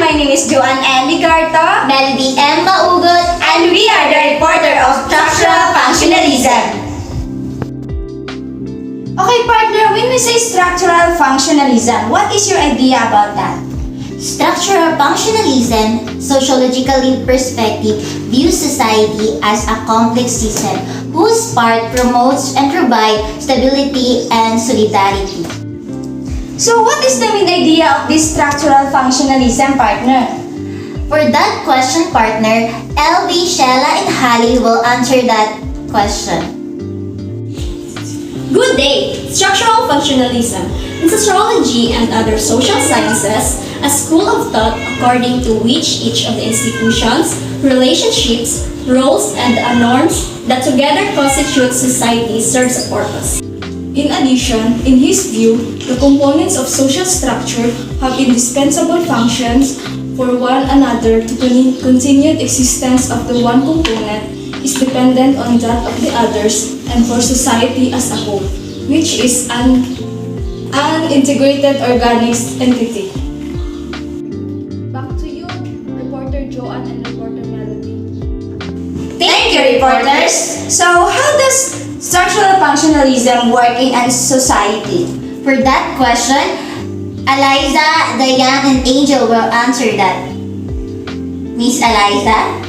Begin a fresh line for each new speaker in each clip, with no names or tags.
My name is Joanne M. Ligarto.
Melody M. Maugot.
And we are the reporter of structural functionalism. Okay, partner, when we say structural functionalism, what is your idea about that?
Structural functionalism, sociologically perspective, views society as a complex system whose part promotes and provides stability and solidarity.
So what is the main idea of this structural functionalism, partner?
For that question, partner, LB, Shella, and Hallie will answer that question.
Good day! Structural functionalism. In sociology and other social sciences, a school of thought according to which each of the institutions, relationships, roles, and norms that together constitute society serves a purpose.
In addition, in his view, the components of social structure have indispensable functions for one another. To continued existence of the one component is dependent on that of the others and for society as a whole, which is an integrated organic entity. Back to you, Reporter Joanne and Reporter Melody.
Thank you, reporters. So how does structural functionalism work in a society?
For that question, Eliza, Diane, and Angel will answer that. Miss Eliza?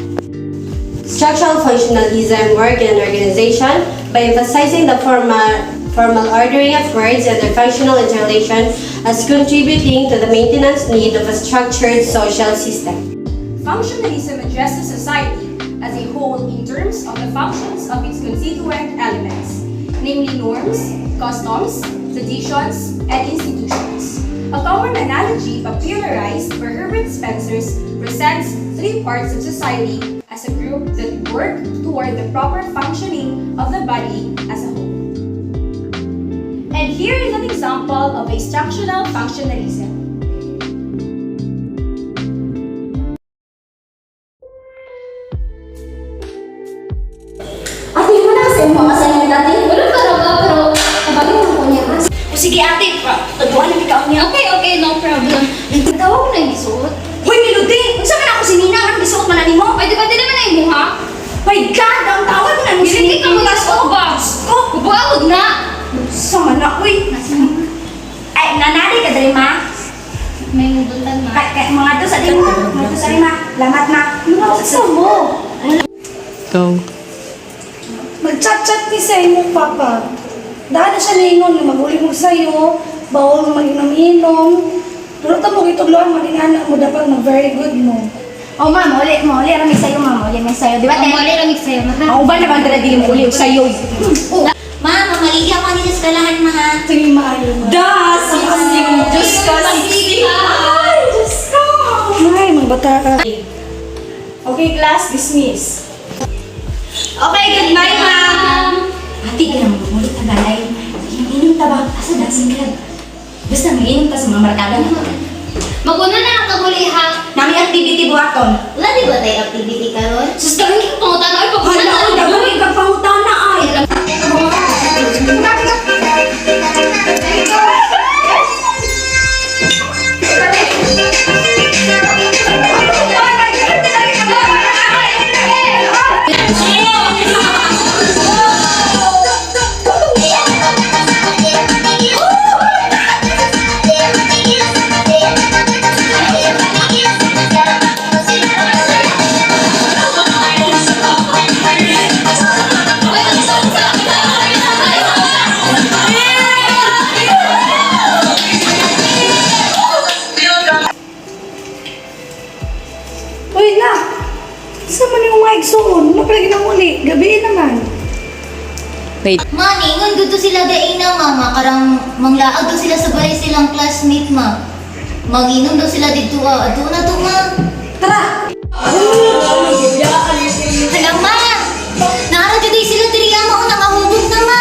Structural functionalism work in an organization by emphasizing the formal ordering of words and their functional interrelation as contributing to the maintenance need of a structured social system.
Functionalism addresses society as a whole in terms of the functions of its constituent elements, namely norms, customs, traditions, and institutions. A common analogy popularized by Herbert Spencer presents three parts of society as a group that work toward the proper functioning of the body as a whole. And here is an example of a structural functionalism.
Ate, mo na kasi mga assignment natin. Wala ka na ba? Pero kabagay mo ko niya.
O sige ate, pagkuhan na ikaw niya.
Okay, no problem.
Nagtawag ko na yung isuot. Hoy, Melody! Kung saan man ako sinina, anong isuot man na mo?
Pwede naman na yung ha?
My God! Ang tawag mo na mo
Hindi ka mo nasuot ba?
Oh,
Buwagod na!
sama na, uy. Ay, nanari ka dali, ma.
May nuduntan na.
Kaya mga to sa lima. Mga to sa lima. Lamat na. Mga sa mo.
Mag-chat-chat ni sa imong papa. Dahil na siya lingon na mag-uli mo sa'yo, bawal mo mag-inom-inom. Pero ito mo itugloan, maging mo dapat mag-very good mo.
Oh, ma'am, uli, rami sa'yo, ma'am. Uli, may sa'yo. Di ba,
Ang mali lang sa'yo.
Ang uban na bang dili mo uli sa'yo?
Ma, mamaligi ako nila sa kalahan, ma.
Sige, maayo na.
Das! Diyos ko, sige! Ay, Diyos ko!
Ay, mga bata ka.
Okay, class, dismiss.
Okay, goodbye, ma'am! Ate, ganang mulit na ganay. Inom ta ba? Asa dancing club? Basta mag-inom ta sa mga markada na.
Maguna na ang kabuli ha.
Nami activity buhaton.
Wala di ba tayo activity karon?
Sus, kami kang pangutan ay pagkunan
Hala, ang dami ikagpangutan na ay!
Uy na! Saan man yung mic soon? Napalagi na muli. Gabi naman.
Ma, ningon dito sila daina, mama. Karang manglaag daw sila sa balay silang classmate, ma. Mag-inom daw sila dito, Ato na to, ma.
Tara!
Hala, ma! Naara dito sila tiriya, ma. O nakahubog na, ma.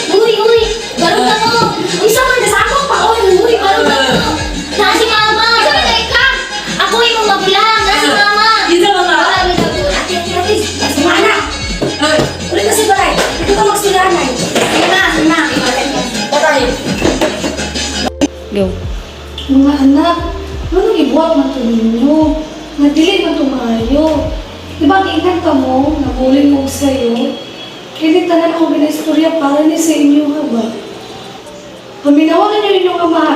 Uy! Barong ka mo! Isa man, nasakot pa! Uy! Barong ka mo! Nasi mama! Isa man na ka! Ako yung magulang! Nasi mama!
Isa mama!
Wala, wala, wala.
Mana! Ulit na si Balay! Ito ka magsila
you.
Mga anak, ano ibuhat man ito ninyo? Nagdili man ito maayo. Di ba giingat ka mo, nabuling mo sa'yo? Hindi tanan ako binaistorya para ni sa inyo ha ba? Paminawan na inyong ama.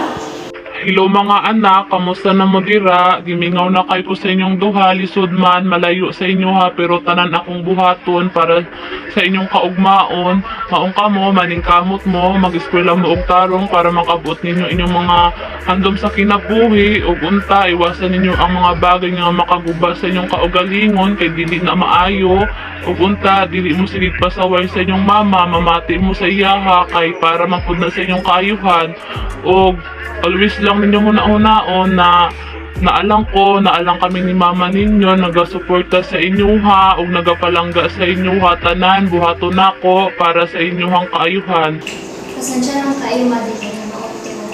Hello mga anak, kamusta na mo dira? Gimingaw na kay ko sa inyong duha, lisod man, malayo sa inyo ha, pero tanan akong buhaton para sa inyong kaugmaon. Maong kamo, maning kamot mo, mag-eskwela mo og tarong para makabot ninyo inyong mga handom sa kinabuhi, ug unta, iwasan ninyo ang mga bagay nga makaguba sa inyong kaugalingon, kay dili na maayo, ug unta, dili mo sigig pasaway sa inyong mama, mamati mo sa iyaha, kay para mapud na sa inyong kaayuhan, ug always lang ninyo muna-unaon na naalang kami ni mama ninyo, nagasuporta sa inyo ha, o nagapalangga sa inyo ha, tanan, buhato na ko para sa inyong kaayuhan.
Pasensya lang kayo, madito na maopti mo.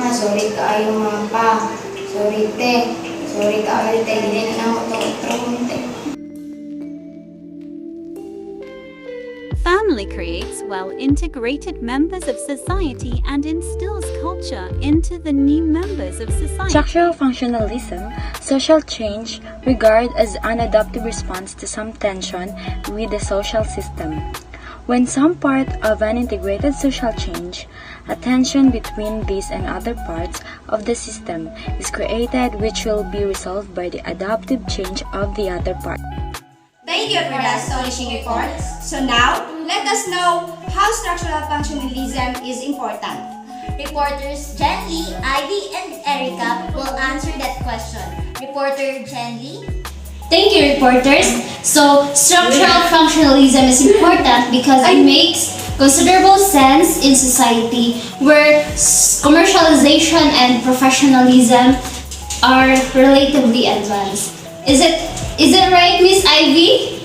Sorry kaayo mga pa. Sorry te. Sorry kaayo te. Hindi na ako itong te.
Family creates well-integrated members of society and instills culture into the new members of society.
Structural functionalism, social change, regarded as an adaptive response to some tension with the social system. When some part of an integrated social change, a tension between this and other parts of the system is created which will be resolved by the adaptive change of the other part.
Thank you for that astonishing report. So now, let us know how structural functionalism is important.
Reporters Jen Lee, Ivy, and Erica will answer that question. Reporter Jen Lee.
Thank you, reporters. So, structural functionalism is important because it makes considerable sense in society where commercialization and professionalism are relatively advanced. Is it right, Miss Ivy?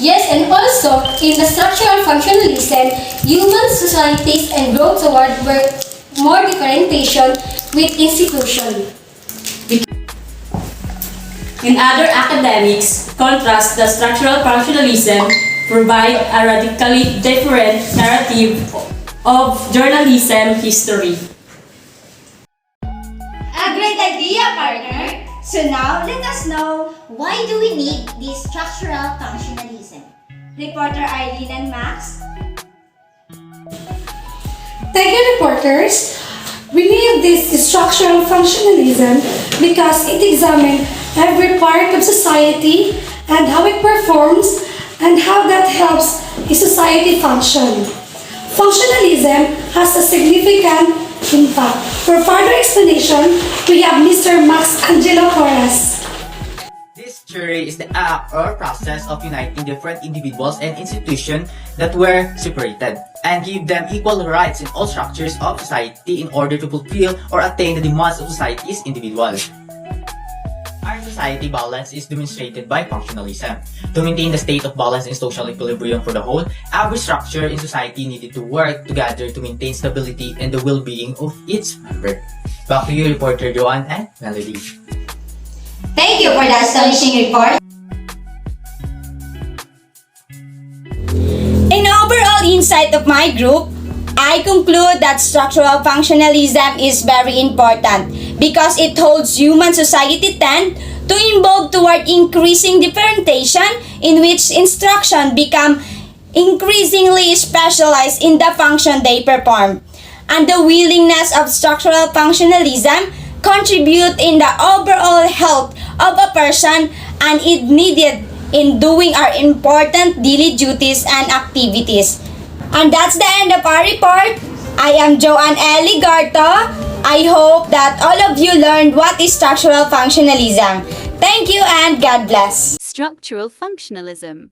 Yes, and also, in the structural functionalism, human societies and grow toward more differentiation with institutions.
In other academics, contrast the structural functionalism provide a radically different narrative of journalism history.
A great idea, partner! So now, let us know,
Why do we need this structural functionalism?
Reporter Eileen and Max.
Thank you, reporters. We need this structural functionalism because it examines every part of society and how it performs and how that helps a society function. Functionalism has a significant impact. For further explanation, we have Mr. Max Angelo Torres.
This theory is the act or process of uniting different individuals and institutions that were separated and give them equal rights in all structures of society in order to fulfill or attain the demands of society's individuals. Our society balance is demonstrated by functionalism. To maintain the state of balance and social equilibrium for the whole, every structure in society needed to work together to maintain stability and the well-being of its member. Back to you, reporter Joanne and Melody.
Thank you for that astonishing report.
In overall insight of my group, I conclude that structural functionalism is very important because it holds human society tend to evolve toward increasing differentiation in which instruction become increasingly specialized in the function they perform. And the willingness of structural functionalism contribute in the overall health of a person and is needed in doing our important daily duties and activities. And that's the end of our report. I am Joanne Ellie Garto. I hope that all of you learned what is structural functionalism. Thank you and God bless.
Structural functionalism.